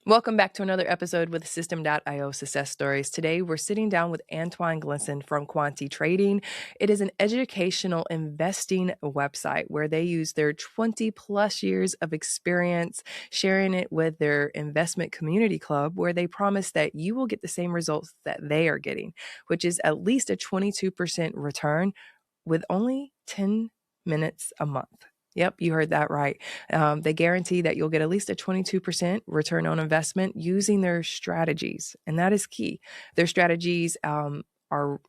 Welcome back to another episode with Systeme.io Success Stories. Today, we're sitting down with Antoine Glenisson from Quanti Trading. It is an educational investing website where they use their 20 plus years of experience, sharing it with their investment community club, where they promise that you will get the same results that they are getting, which is at least a 22% return with only 10 minutes a month. Yep, you heard that right. They guarantee that you'll get at least a 22% return on investment using their strategies. And that is key. Their strategies are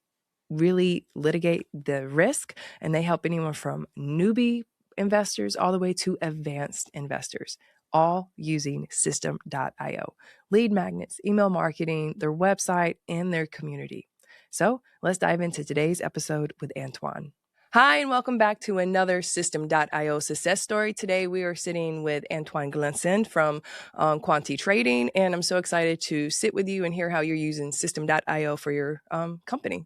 really litigate the risk, and they help anyone from newbie investors all the way to advanced investors, all using Systeme.io. Lead magnets, email marketing, their website, and their community. So let's dive into today's episode with Antoine. Hi, and welcome back to another Systeme.io success story. Today, we are sitting with Antoine Glenisson from Quanti Trading, and I'm so excited to sit with you and hear how you're using Systeme.io for your company.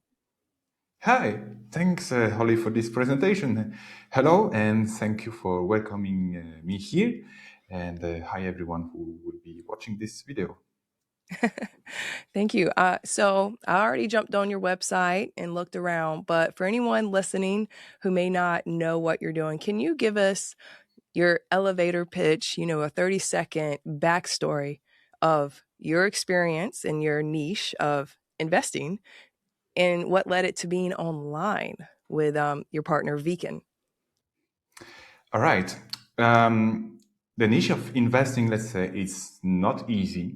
Hi, thanks, Holly, for this presentation. Hello, and thank you for welcoming me here. And hi, everyone who will be watching this video. Thank you. So I already jumped on your website and looked around, but for anyone listening who may not know what you're doing, can you give us your elevator pitch, a 30-second backstory of your experience and your niche of investing and what led it to being online with your partner, Viken? All right. The niche of investing, let's say, is not easy,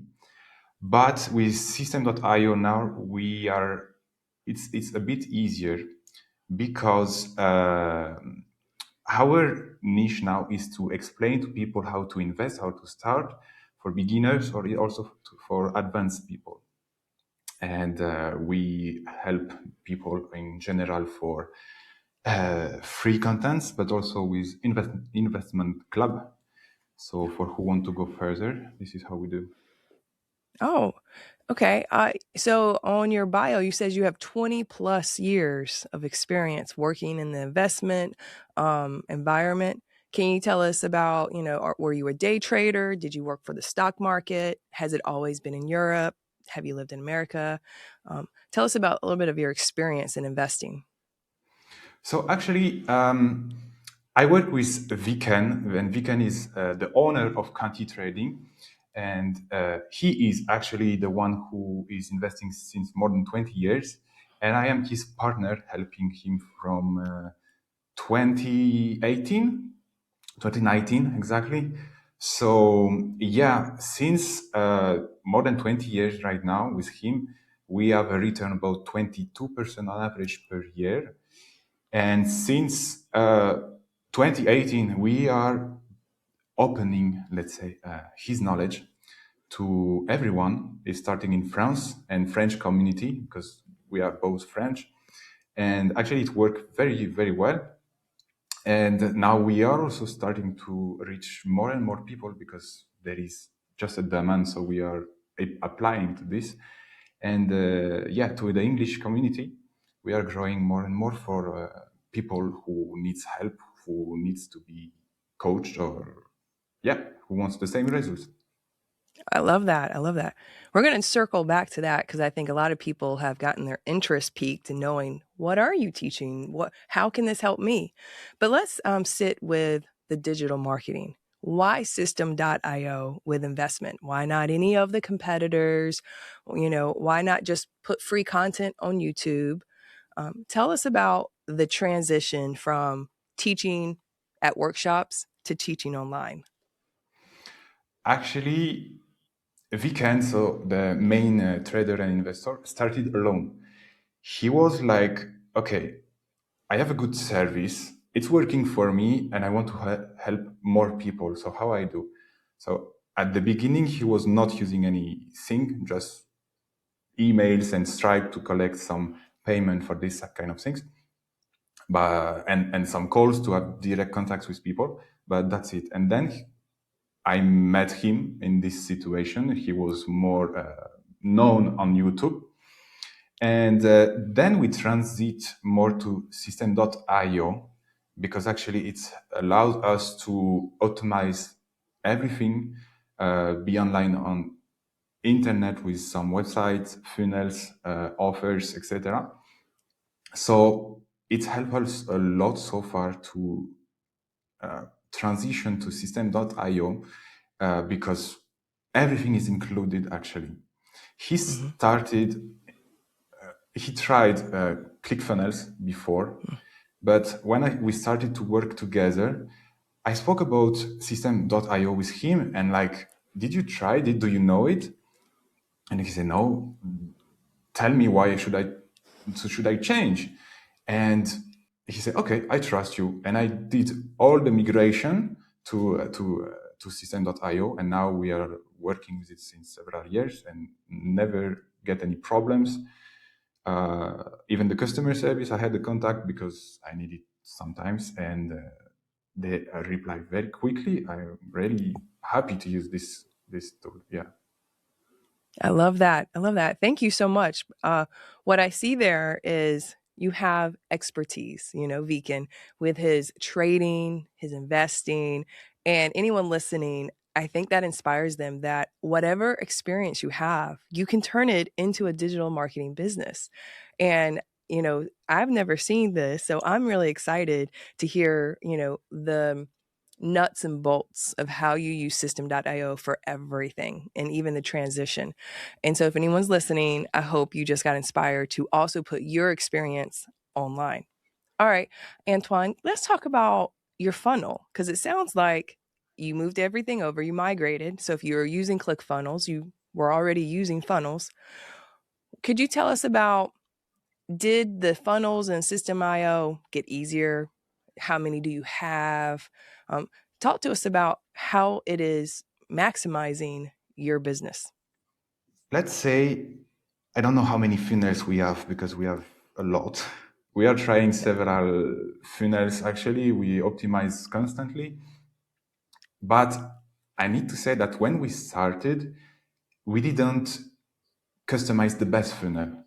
but with Systeme.io now, it's a bit easier because our niche now is to explain to people how to invest, how to start for beginners or also for advanced people. And we help people in general for free contents, but also with investment club. So for who want to go further, this is how we do. Oh, okay. So on your bio, you says you have 20 plus years of experience working in the investment environment. Can you tell us about, were you a day trader? Did you work for the stock market? Has it always been in Europe? Have you lived in America? Tell us about a little bit of your experience in investing. So actually, I work with Viken, and Viken is the owner of Quanti Trading. And he is actually the one who is investing since more than 20 years. And I am his partner, helping him from 2018, 2019, exactly. So yeah, since more than 20 years right now with him, we have a return about 22% on average per year. And since 2018, we are opening, let's say, his knowledge to everyone, starting in France and French community, because we are both French. And actually, it worked very, very well. And now we are also starting to reach more and more people because there is just a demand. So we are applying to this. And yeah, to the English community, we are growing more and more for people who needs help, who needs to be coached, or yeah, who wants the same results. I love that. I love that. We're going to circle back to that because I think a lot of people have gotten their interest piqued in knowing, what are you teaching? How can this help me? But let's sit with the digital marketing. Why Systeme.io with investment? Why not any of the competitors? Why not just put free content on YouTube? Tell us about the transition from teaching at workshops to teaching online. Actually, Viken, so the main trader and investor, started alone. He was like, okay, I have a good service. It's working for me and I want to help more people. So how I do? So at the beginning, he was not using anything, just emails and Stripe to collect some payment for this kind of things, and some calls to have direct contacts with people. But that's it. And then I met him in this situation. He was more known on YouTube. And then we transit more to Systeme.io because actually it allows us to automate everything, be online on internet with some websites, funnels, offers, etc. So it helped us a lot so far to transition to Systeme.io because everything is included actually. He Mm-hmm. started, he tried ClickFunnels before, but when we started to work together, I spoke about Systeme.io with him and like, did you try it? Do you know it? And he said, no, tell me why should I change? And he said, okay, I trust you. And I did all the migration to Systeme.io, and now we are working with it since several years and never get any problems. Even the customer service, I had the contact because I need it sometimes, and they reply very quickly. I'm really happy to use this tool. Yeah. I love that. I love that. Thank you so much. What I see there is you have expertise, Viken, with his trading, his investing, and anyone listening. I think that inspires them that whatever experience you have, you can turn it into a digital marketing business. And, I've never seen this. So I'm really excited to hear, the nuts and bolts of how you use Systeme.io for everything and even the transition. And so, if anyone's listening, I hope you just got inspired to also put your experience online. All right, Antoine, let's talk about your funnel because it sounds like you moved everything over, you migrated. So, if you were using ClickFunnels, you were already using funnels. Could you tell us about did the funnels and Systeme.io get easier? How many do you have? Um, Talk to us about how it is maximizing your business. Let's say, I don't know how many funnels we have because we have a lot. We are trying several funnels. Actually, we optimize constantly. But I need to say that when we started, we didn't customize the best funnel.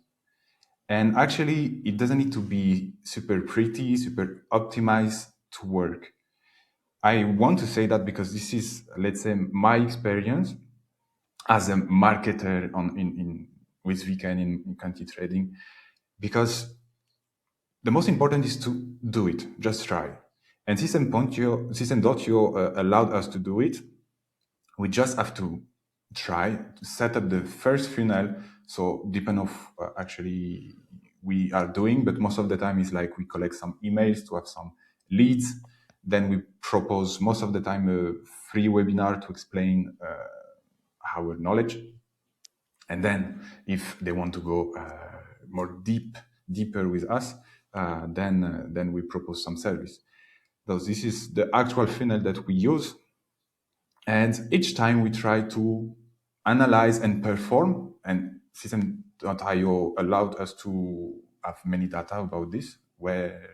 And actually, it doesn't need to be super pretty, super optimized to work. I want to say that because this is, let's say, my experience as a marketer with Weekend in Quanti Trading, because the most important is to do it, just try. And System.io allowed us to do it. We just have to try to set up the first funnel. So depend of actually we are doing, but most of the time is like we collect some emails to have some leads. Then we propose most of the time a free webinar to explain our knowledge. And then if they want to go more deeper with us, then we propose some service. So this is the actual funnel that we use. And each time we try to analyze and perform, and System.io allowed us to have many data about this, where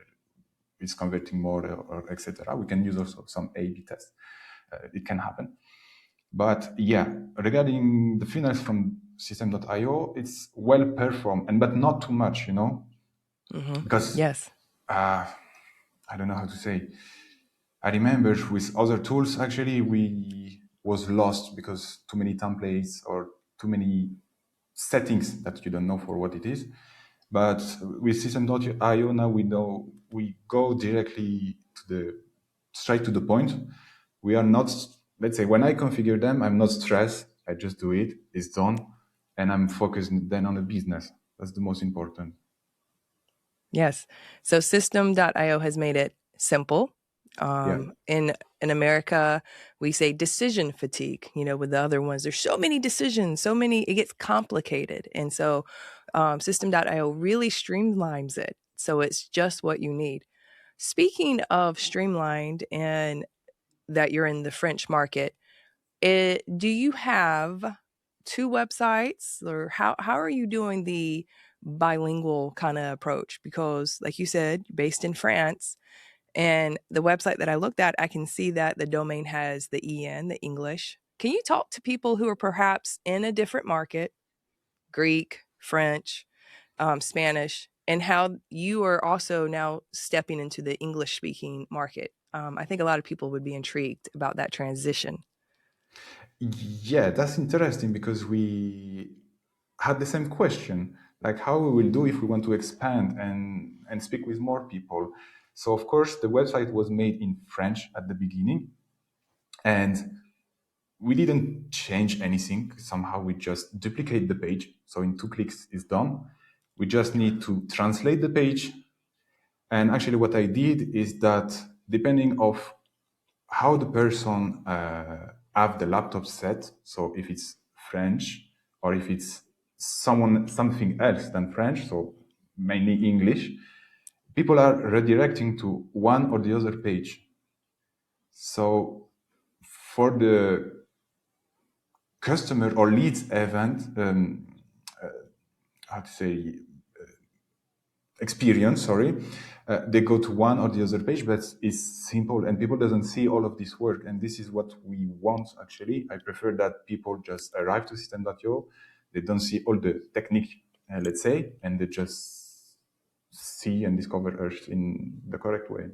it's converting more or etc. We can use also some A/B tests. It can happen. But yeah, regarding the funnels from System.io, it's well performed, and but not too much, Mm-hmm. because Yes. I don't know how to say. I remember with other tools, actually, we was lost because too many templates or too many settings that you don't know for what it is. But with System.io now we know we go directly to the straight to the point. We are not, let's say, when I configure them, I'm not stressed. I just do it. It's done, and I'm focused then on the business. That's the most important. Yes. So System.io has made it simple. Yeah. In America, we say decision fatigue. With the other ones, there's so many decisions, so many, it gets complicated. And so System.io really streamlines it. So it's just what you need. Speaking of streamlined and that you're in the French market, do you have two websites or how are you doing the bilingual kind of approach? Because like you said, you're based in France and the website that I looked at, I can see that the domain has the EN, the English. Can you talk to people who are perhaps in a different market, Greek, French, Spanish, and how you are also now stepping into the English speaking market? I think a lot of people would be intrigued about that transition. Yeah, that's interesting because we had the same question, like how we will do if we want to expand and speak with more people. So of course the website was made in French at the beginning, and we didn't change anything. Somehow we just duplicate the page. So in 2 clicks it's done. We just need to translate the page. And actually what I did is that depending of how the person have the laptop set, so if it's French or if it's something else than French, so mainly English, people are redirecting to one or the other page. So for the customer or leads event, how to say, experience, sorry, they go to one or the other page, but it's simple and people doesn't see all of this work. And this is what we want, actually. I prefer that people just arrive to Systeme.io, they don't see all the technique, let's say, and they just see and discover us in the correct way.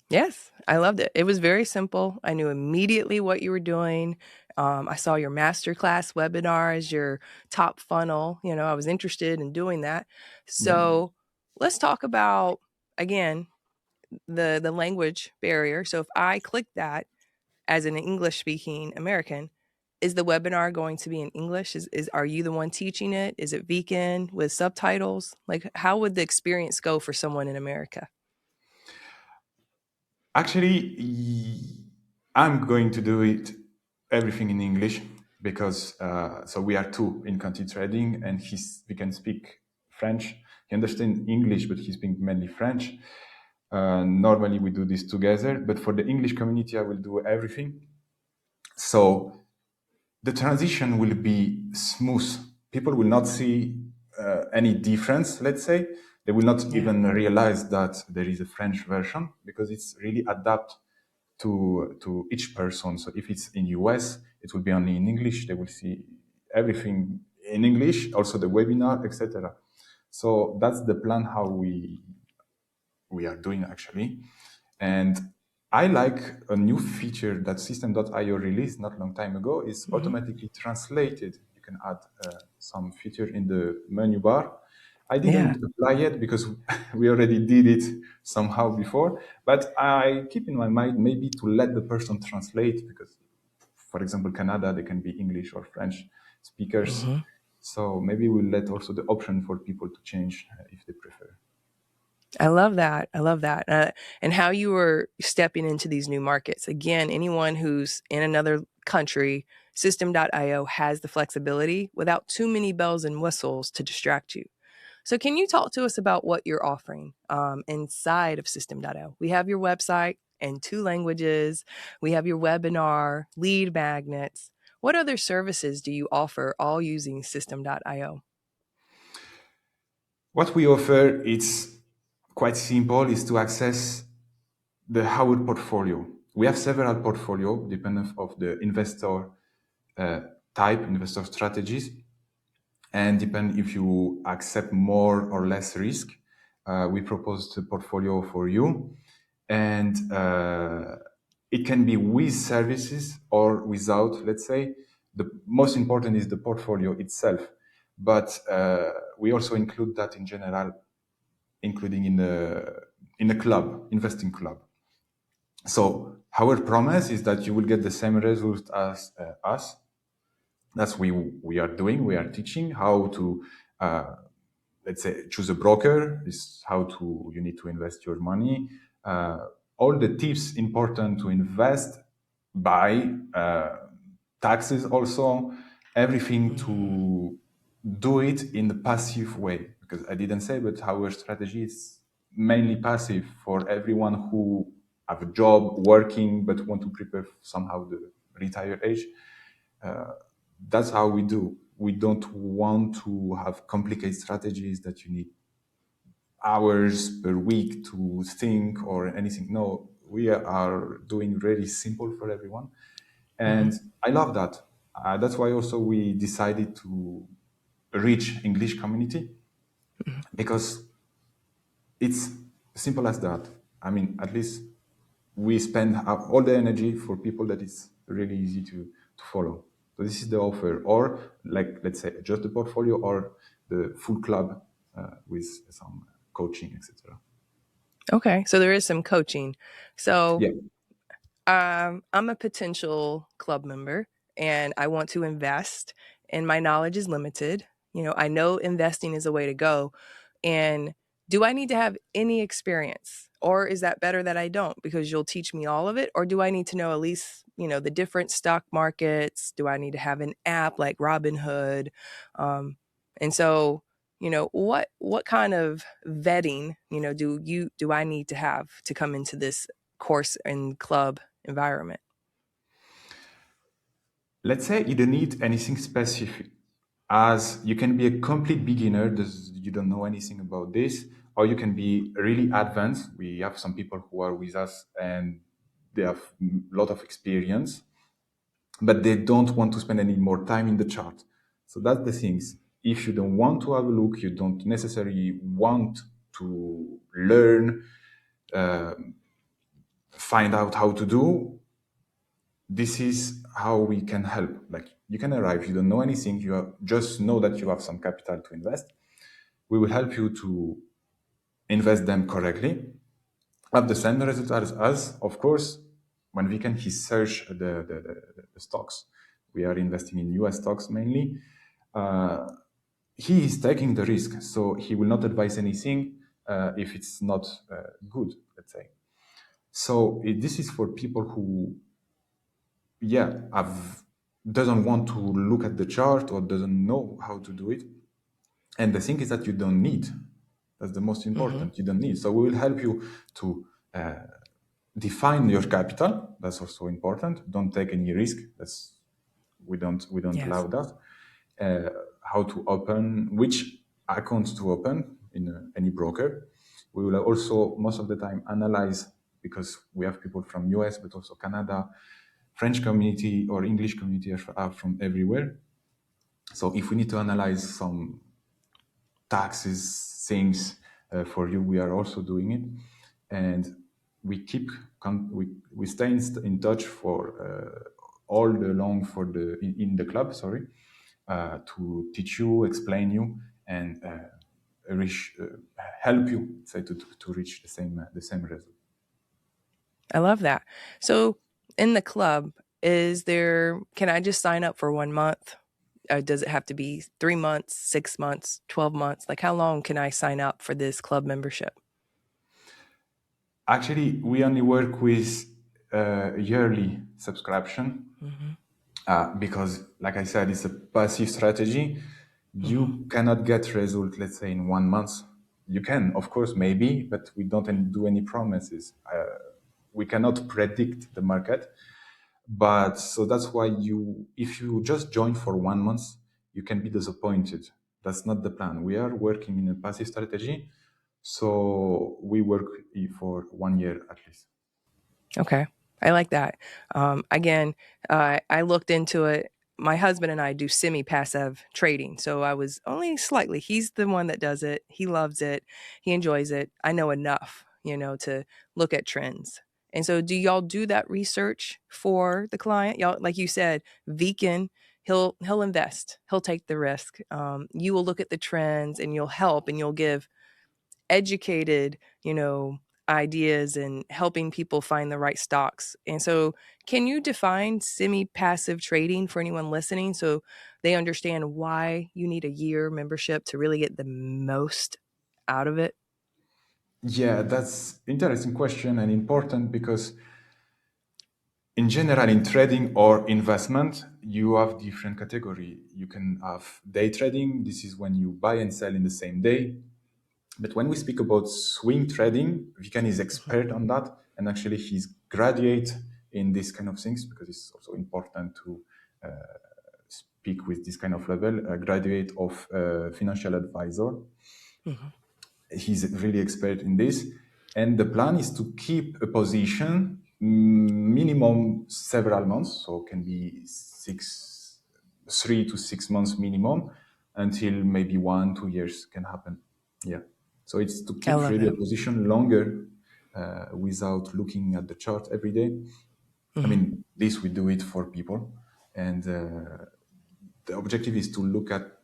Yes, I loved it. It was very simple. I knew immediately what you were doing. I saw your masterclass webinar as your top funnel. You know, I was interested in doing that. Yeah. So let's talk about, again, the language barrier. So if I click that as an English speaking American, is the webinar going to be in English? Is Are you the one teaching it? Is it vegan with subtitles? Like, how would the experience go for someone in America? Actually, I'm going to do it everything in English because so we are two in Quanti Trading, and we can speak French. He understands English, but he speaks mainly French. Normally we do this together, but for the English community, I will do everything. So the transition will be smooth. People will not see any difference, let's say. They will not Yeah. even realize that there is a French version because it's really adapt to each person. So if it's in US, it will be only in English. They will see everything in English, also the webinar, etc. So that's the plan how we are doing, actually. And I like a new feature that Systeme.io released not long time ago is Mhm. automatically translated. You can add some feature in the menu bar. I Yeah. didn't apply it because we already did it somehow before, but I keep in my mind maybe to let the person translate because, for example, Canada, they can be English or French speakers. Mhm. So maybe we'll let also the option for people to change if they prefer. I love that. I love that. And how you were stepping into these new markets. Again, anyone who's in another country, System.io has the flexibility without too many bells and whistles to distract you. So, can you talk to us about what you're offering inside of System.io? We have your website in two languages, we have your webinar, lead magnets. What other services do you offer all using System.io? What we offer, it's quite simple, is to access the Howard portfolio. We have several portfolio depending of the investor uh, type, investor strategies, and depend if you accept more or less risk. We propose the portfolio for you, and it can be with services or without. Let's say the most important is the portfolio itself, but we also include that in general, including in a club, investing club. So our promise is that you will get the same result as us. That's we are doing. We are teaching how to, let's say, choose a broker. Is how to you need to invest your money. All the tips important to invest by taxes also everything Mhm. to do it in the passive way because I didn't say but our strategy is mainly passive for everyone who have a job working but want to prepare somehow the retire age. That's how we do. We don't want to have complicated strategies that you need hours per week to think or anything. No, we are doing really simple for everyone, Mhm. and I love that. That's why also we decided to reach English community Mhm. because it's simple as that. I mean, at least we spend all the energy for people that it's really easy to follow. So this is the offer, or like let's say just the portfolio or the full club with some coaching, etc. Okay. So there is some coaching. So Yeah. I'm a potential club member and I want to invest, and my knowledge is limited. I know investing is a way to go. And do I need to have any experience, or is that better that I don't because you'll teach me all of it? Or do I need to know at least, the different stock markets? Do I need to have an app like Robinhood? And so, what kind of vetting, do I need to have to come into this course and club environment? Let's say you don't need anything specific, as you can be a complete beginner, you don't know anything about this, or you can be really advanced. We have some people who are with us and they have a lot of experience, but they don't want to spend any more time in the chart. So that's the things. If you don't want to have a look, you don't necessarily want to learn, find out how to do, this is how we can help. Like you can arrive, you don't know anything, just know that you have some capital to invest. We will help you to invest them correctly, have the same result as us. Of course, when we can he search the stocks. We are investing in US stocks mainly. He is taking the risk, so he will not advise anything if it's not good, let's say. So this is for people who have doesn't want to look at the chart or doesn't know how to do it. And the thing is that you don't need. That's the most Hmm. important. You don't need. So we will help you to define your capital. That's also important. Don't take any risk. We don't Yes. allow that. Uh, how to open, which accounts to open in any broker. We will also most of the time analyze, because we have people from US but also Canada, French community or English community are from everywhere. So if we need to analyze some taxes things for you, we are also doing it, and we keep we stay in touch for all the long for the in the club. Sorry, to teach you, explain you, and reach, help you say to reach the same result. I love that. So in the club, can I just sign up for 1 month? Does it have to be 3 months, 6 months, 12 months? Like, how long can I sign up for this club membership? Actually, we only work with yearly subscription Hmm. because, like I said, it's a passive strategy. Hmm. You cannot get result, let's say, in 1 month. You can, of course, maybe, but we don't do any promises. We cannot predict the market, but so that's why if you just join for 1 month, you can be disappointed. That's not the plan. We are working in a passive strategy, so we work for 1 year at least. Okay. I like that. Again, I looked into it. My husband and I do semi passive trading. So I was only slightly, he's the one that does it. He loves it. He enjoys it. I know enough, to look at trends. And so do y'all do that research for the client? Y'all, like you said, Vegan, he'll invest. He'll take the risk. You will look at the trends and you'll help and you'll give educated, ideas and helping people find the right stocks. And so, can you define semi passive trading for anyone listening so they understand why you need a year membership to really get the most out of it? Yeah, that's interesting question and important because in general, in trading or investment, you have different category. You can have day trading. This is when you buy and sell in the same day. But when we speak about swing trading, Vikan is Mhm. expert on that, and actually he's graduate in this kind of things because it's also important to speak with this kind of level. A graduate of financial advisor, Mhm. he's really expert in this, and the plan is to keep a position minimum several months, so it can be 3 to 6 months minimum, until maybe 1 2 years can happen. Yeah, so it's to I keep love really a it. position longer without looking at the chart every day. I Mhm. mean, this we do it for people. And the objective is to look at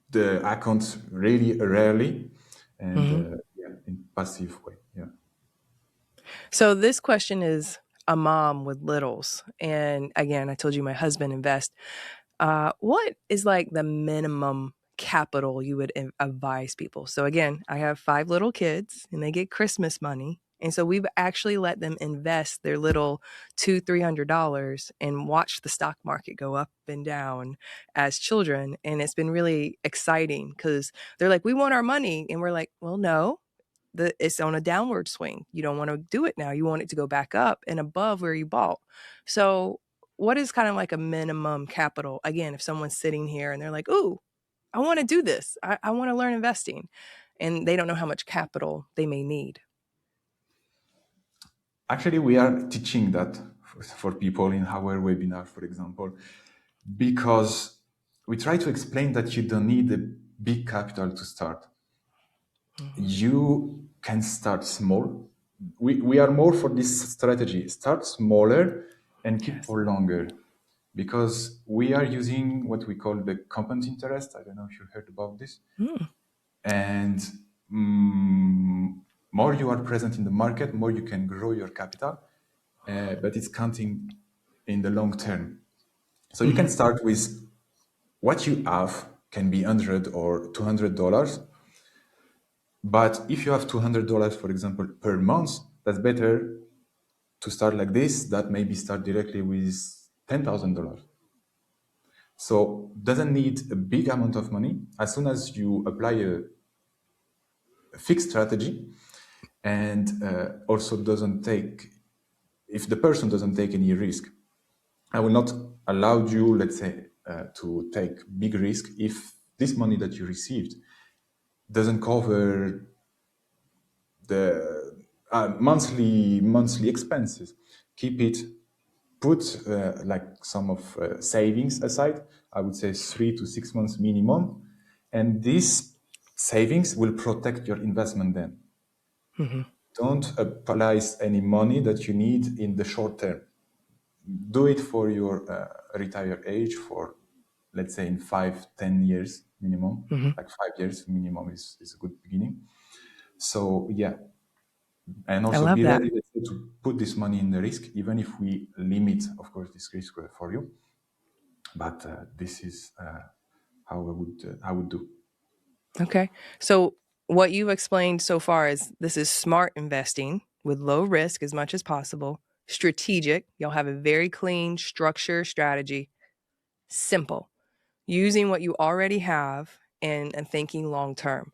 the accounts really rarely and Mhm. yeah, in passive way. Yeah. So this question is a mom with littles. And again, I told you my husband invests. What is like the minimum capital you would advise people? So again, I have 5 little kids and they get Christmas money. And so we've actually let them invest their little $200-300 and watch the stock market go up and down as children. And it's been really exciting because they're like, we want our money. And we're like, well, no, it's on a downward swing. You don't want to do it now. You want it to go back up and above where you bought. So, what is kind of like a minimum capital? Again, if someone's sitting here and they're like, "Ooh, I want to do this. I want to learn investing," and they don't know how much capital they may need. Actually, we are teaching that for people in our webinar, for example, because we try to explain that you don't need a big capital to start. Hmm. You can start small. We are more for this strategy. Start smaller and keep Yes. for longer because we are using what we call the compound interest. I don't know if you heard about this. Mm. And mm, more you are present in the market, more you can grow your capital, but it's counting in the long term. So you can Hmm. start with what you have, can be 100 or $200. But if you have $200, for example, per month, that's better to start like this. That maybe start directly with $10,000. So doesn't need a big amount of money. As soon as you apply a fixed strategy and also doesn't take, if the person doesn't take any risk, I will not allow you, let's say, to take big risk if this money that you received doesn't cover the monthly expenses. Keep it, put like some of savings aside. I would say 3 to 6 months minimum, and these savings will protect your investment. Then Hmm. don't apply any money that you need in the short term. Do it for your retire age for, let's say, in 5, 10 years minimum. Hmm. Like 5 years minimum is a good beginning. So yeah, and I also love be that. ready, let's say, to put this money in the risk, even if we limit, of course, this risk for you. But this is how I would do. Okay. So what you've explained so far is this is smart investing with low risk as much as possible, strategic. You'll have a very clean structure strategy, simple, using what you already have and thinking long term.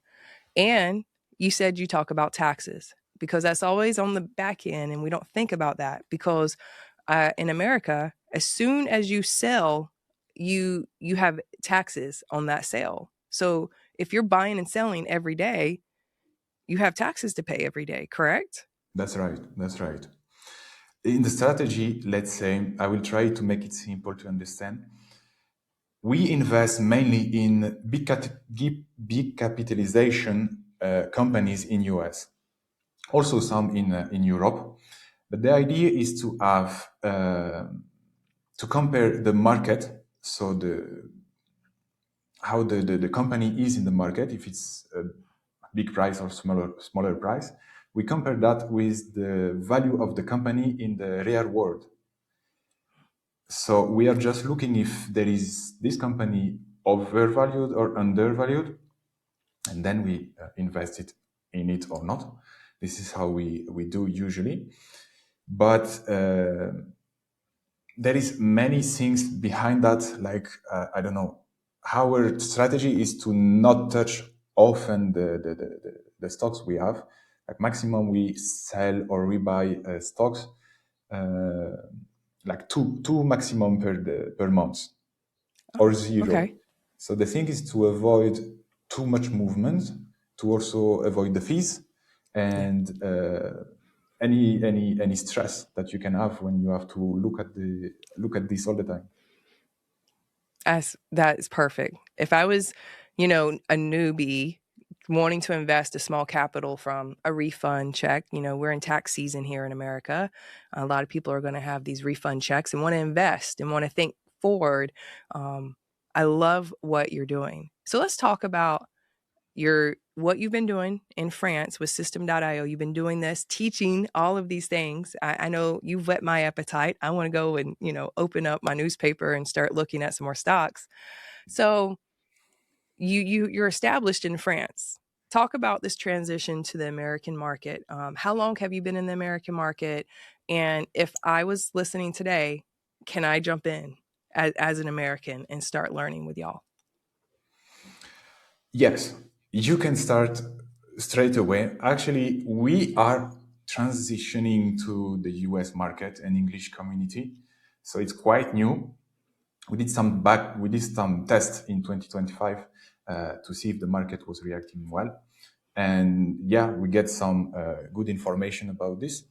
And you said you talk about taxes because that's always on the back end. And we don't think about that because in America, as soon as you sell, you have taxes on that sale. So if you're buying and selling every day, you have taxes to pay every day, correct? That's right. That's right. In the strategy, let's say, I will try to make it simple to understand. We invest mainly in big capitalization companies in US, also some in Europe. But the idea is to have to compare the market, so the how the company is in the market, if it's a big price or smaller price. We compare that with the value of the company in the real world. So we are just looking if there is this company overvalued or undervalued, and then we invest it in it or not. This is how we do usually. But there is many things behind that, like I don't know. Our strategy is to not touch often the stocks we have. Like maximum we sell or we buy stocks uh, like two maximum per month or Oh, zero. okay. So the thing is to avoid too much movement, to also avoid the fees Yeah. and any stress that you can have when you have to look at this all the time. As that is perfect. If I was, a newbie wanting to invest a small capital from a refund check. You know, we're in tax season here in America. A lot of people are going to have these refund checks and want to invest and want to think forward. Um, I love what you're doing. So let's talk about your what you've been doing in France with Systeme.io. You've been doing this, teaching all of these things. I know you've whet my appetite. I want to go and, you know, open up my newspaper and start looking at some more stocks. So you're established in France. Talk about this transition to the American market. How long have you been in the American market? And if I was listening today, can I jump in as an American and start learning with y'all? Yes, you can start straight away. Actually, we are transitioning to the US market and English community. So it's quite new. We did some tests in 2025 to see if the market was reacting well. And yeah, we get some good information about this.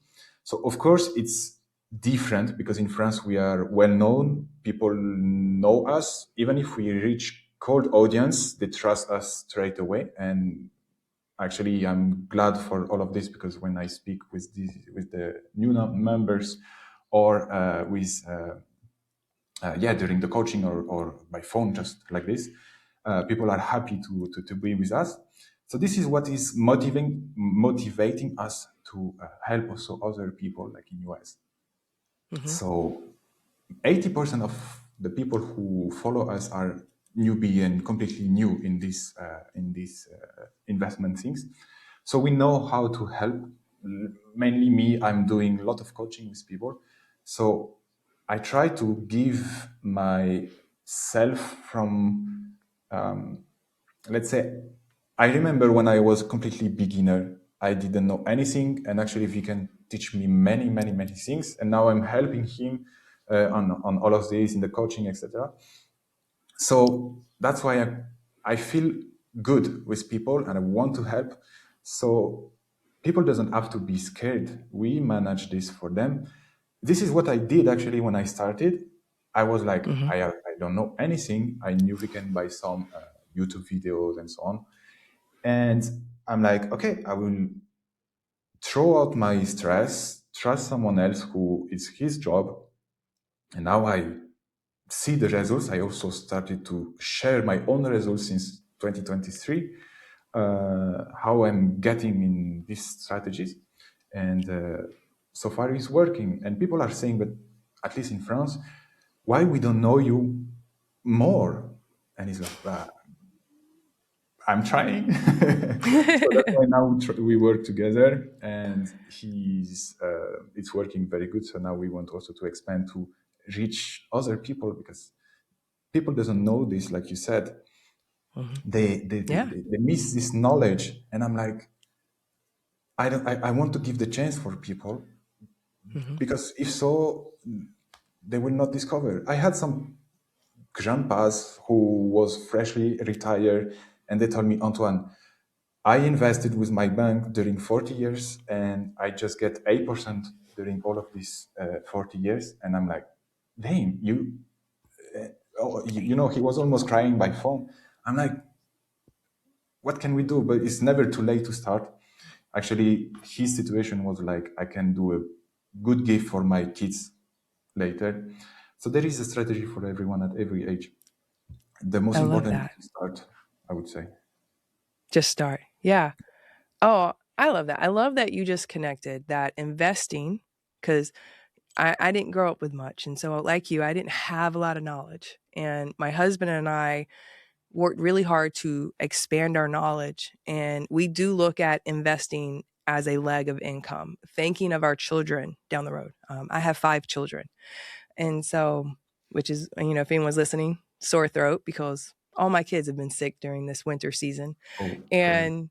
So of course it's different because in France we are well known. People know us. Even if we reach cold audience, they trust us straight away. And actually, I'm glad for all of this because when I speak with the new members or during the coaching or by phone, just like this, people are happy to be with us. So this is what is motivating us to help also other people like in US. Hmm. So 80% of the people who follow us are newbie and completely new in these investment things. So we know how to help. Mainly me, I'm doing a lot of coaching with people. So I try to give myself from, let's say, I remember when I was completely beginner, I didn't know anything, and actually, he can teach me many, many, many things. And now I'm helping him on all of this in the coaching, etc. So that's why I feel good with people and I want to help. So people doesn't have to be scared. We manage this for them. This is what I did actually when I started. I was like, Hmm. I don't know anything. I knew we can buy some YouTube videos and so on. And I'm like, okay, I will throw out my stress, trust someone else who is his job. And now I see the results. I also started to share my own results since 2023, how I'm getting in these strategies. And so far it's working. And people are saying, but at least in France, why we don't know you more? And it's like, I'm trying. So that's why now we work together, and it's working very good. So now we want also to expand to reach other people because people doesn't know this, like you said. Hmm. Yeah. They miss this knowledge, and I'm like, I want to give the chance for people Hmm. because if so, they will not discover. I had some grandpas who was freshly retired, and they told me, Antoine, I invested with my bank during 40 years and I just get 8% during all of these 40 years. And I'm like, damn, you know, he was almost crying by phone. I'm like, what can we do? But it's never too late to start. Actually, his situation was like, I can do a good gift for my kids later. So there is a strategy for everyone at every age. The most I love important is that. to start, I would say. Just start. Yeah. Oh, I love that. I love that you just connected that investing, because I didn't grow up with much. And so, like you, I didn't have a lot of knowledge. And my husband and I worked really hard to expand our knowledge. And we do look at investing as a leg of income, thinking of our children down the road. I have 5 children. And so, which is, you know, if anyone's listening, sore throat because all my kids have been sick during this winter season. Oh, sorry. And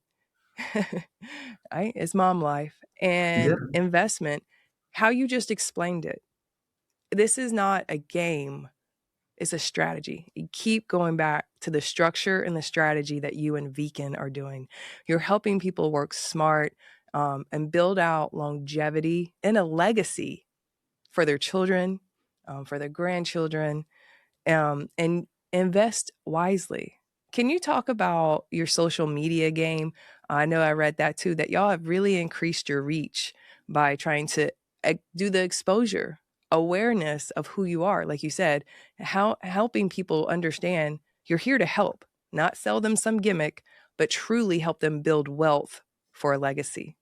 it's mom life Yeah. and investment. How you just explained it. This is not a game, it's a strategy. You keep going back to the structure and the strategy that you and Viken are doing. You're helping people work smart and build out longevity and a legacy for their children, for their grandchildren, and invest wisely. Can you talk about your social media game? I know I read that too, that y'all have really increased your reach by trying to do the exposure, awareness of who you are. Like you said, how helping people understand you're here to help, not sell them some gimmick, but truly help them build wealth for a legacy.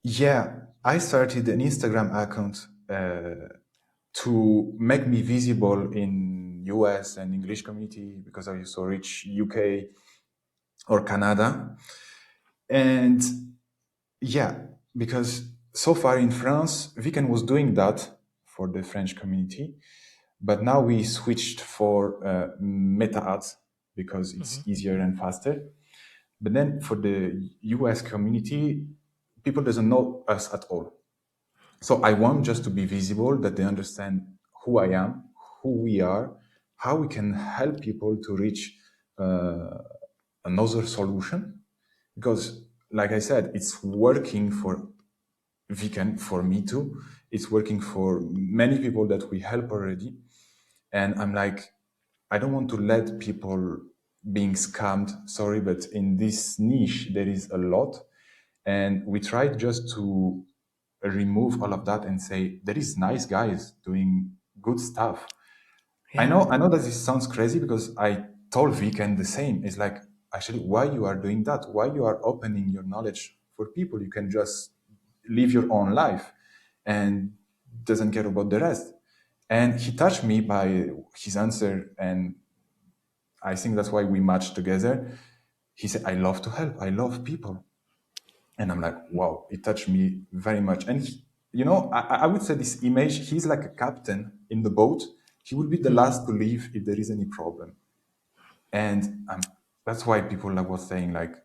Yeah, I started an Instagram account to make me visible in US and English community because I used to reach UK or Canada. And yeah, because so far in France, Viken was doing that for the French community, but now we switched for meta ads because Mhm. it's easier and faster. But then for the US community, people doesn't know us at all. So I want just to be visible, that they understand who I am, who we are, how we can help people to reach uh, another solution. Because, like I said, it's working for Viken, for me too. It's working for many people that we help already. And I'm like, I don't want to let people being scammed. Sorry, but in this niche, there is a lot. And we tried just to remove all of that and say, there is nice guys doing good stuff. Yeah. I know that this sounds crazy because I told Viken the same. It's like, actually, why you are doing that? Why you are opening your knowledge for people? You can just live your own life and doesn't care about the rest. And he touched me by his answer, and I think that's why we matched together. He said, I love to help. I love people. And I'm like, wow, it touched me very much. And I would say this image, he's like a captain in the boat. He will be the Mhm. last to leave if there is any problem. And that's why people like was saying, like,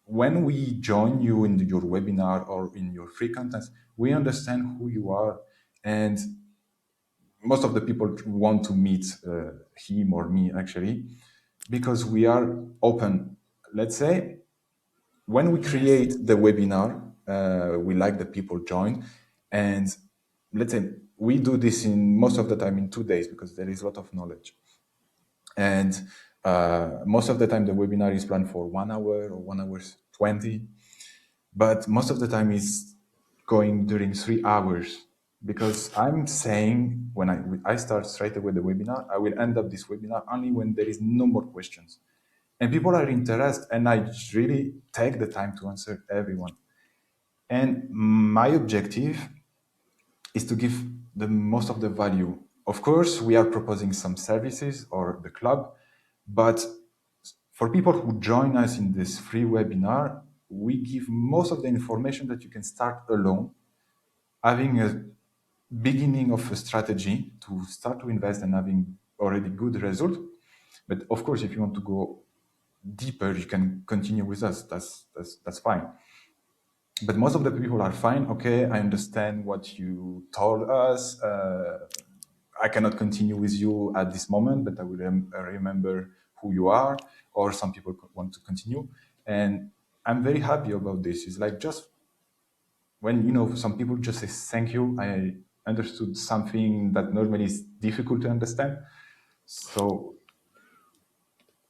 when we join you in your webinar or in your free contents, we understand who you are. And most of the people want to meet him or me, actually, because we are open. Let's say when we Yes. create the webinar, we like the people join, and let's say we do this in most of the time in 2 days because there is a lot of knowledge, and most of the time the webinar is planned for 1 hour or 1 hour 20, but most of the time is going during 3 hours because I'm saying when I start straight away the webinar, I will end up this webinar only when there is no more questions and people are interested, and I really take the time to answer everyone. And my objective is to give the most of the value. Of course, we are proposing some services or the club, but for people who join us in this free webinar, we give most of the information that you can start alone, having a beginning of a strategy to start to invest and having already good result. But of course, if you want to go deeper, you can continue with us. That's fine. But most of the people are fine. Okay, I understand what you told us. I cannot continue with you at this moment, but I will remember who you are. Or some people want to continue, and I'm very happy about this. It's like just when some people just say thank you. I understood something that normally is difficult to understand. So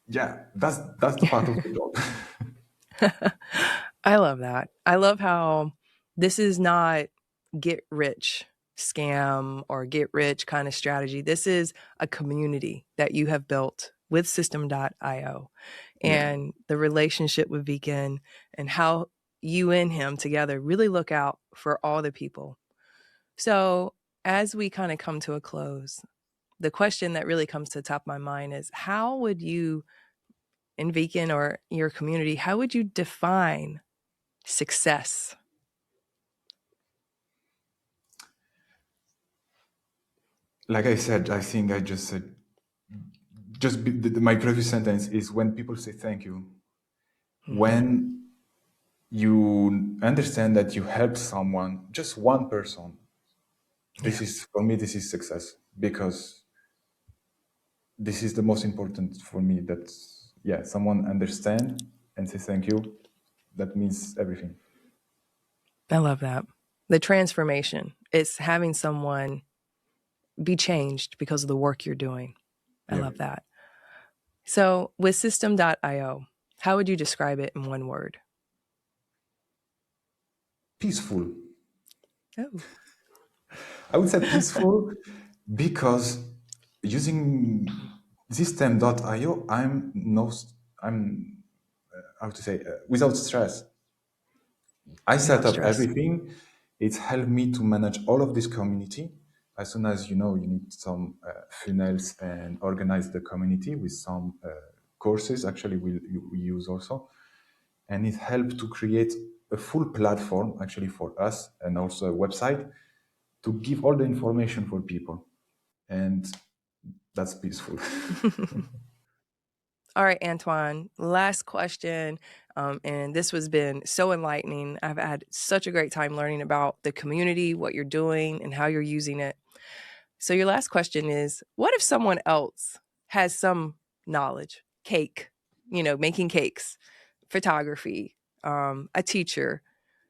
yeah, that's the part of the job. I love that. I love how this is not get rich scam or get rich kind of strategy. This is a community that you have built with Systeme.io Yeah. and the relationship with Vegan and how you and him together really look out for all the people. So, as we kind of come to a close, the question that really comes to the top of my mind is how would you in Vegan or your community, how would you define success? Like I said, I think I just said my previous sentence is when people say thank you, Mhm. when you understand that you helped someone, just one person. Yeah, This is for me. This is success because this is the most important for me. That yeah, someone understand and say thank you. That means everything. I love that. The transformation is having someone be changed because of the work you're doing. I Yeah. love that. So, with Systeme.io, how would you describe it in one word? Peaceful. Oh, I would say peaceful because using Systeme.io, I'm how to say without stress. I set without up stress. everything. It's helped me to manage all of this community. As soon as you know, you need some funnels and organize the community with some courses. Actually, we use also, and it helped to create a full platform actually for us and also a website to give all the information for people, and that's peaceful. All right, Antoine, last question. And this has been so enlightening. I've had such a great time learning about the community, what you're doing, and how you're using it. So, your last question is, what if someone else has some knowledge, cake, making cakes, photography, a teacher,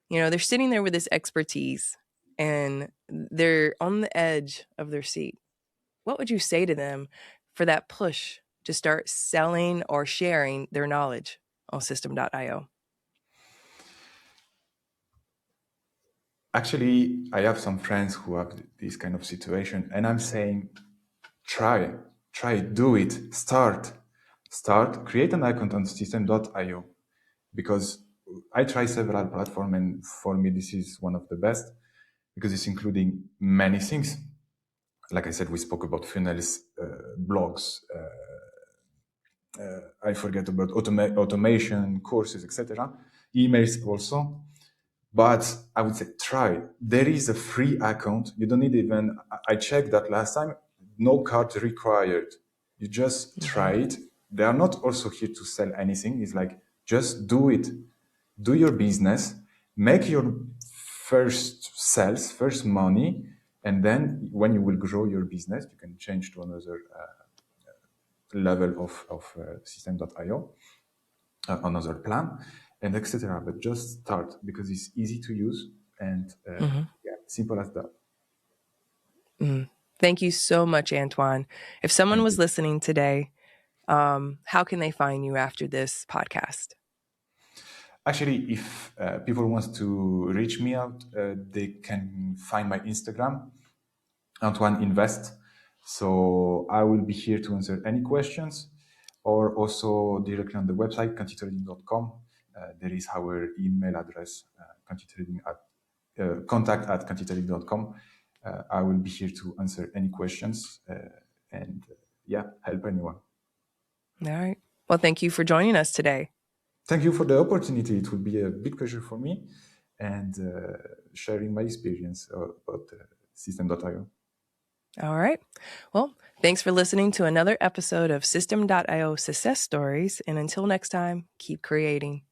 they're sitting there with this expertise and they're on the edge of their seat? What would you say to them for that push to start selling or sharing their knowledge on Systeme.io? Actually, I have some friends who have this kind of situation, and I'm saying, try, do it, start, create an account on Systeme.io, because I try several platforms, and for me, this is one of the best because it's including many things. Like I said, we spoke about funnels, blogs. I forget about automation, courses, etc. Emails also. But I would say try. There is a free account. You don't need even, I checked that last time, no card required. You just try Mhm. it. They are not also here to sell anything. It's like, just do it. Do your business, make your first sales, first money, and then when you will grow your business, you can change to another level of Systeme.io, another plan, and etc. But just start because it's easy to use and Mhm. yeah, simple as that. Mm. Thank you so much, Antoine. If someone Thank was you. listening today, how can they find you after this podcast? Actually, if people want to reach me out, they can find my Instagram, Antoine Invest. So I will be here to answer any questions, or also directly on the website, quantitrading.com. There is our email address, contact at quantitrading.com. I will be here to answer any questions and yeah, help anyone. All right. Well, thank you for joining us today. Thank you for the opportunity. It will be a big pleasure for me and sharing my experience about Systeme.io. All right. Well, thanks for listening to another episode of Systeme.io Success Stories. And until next time, keep creating.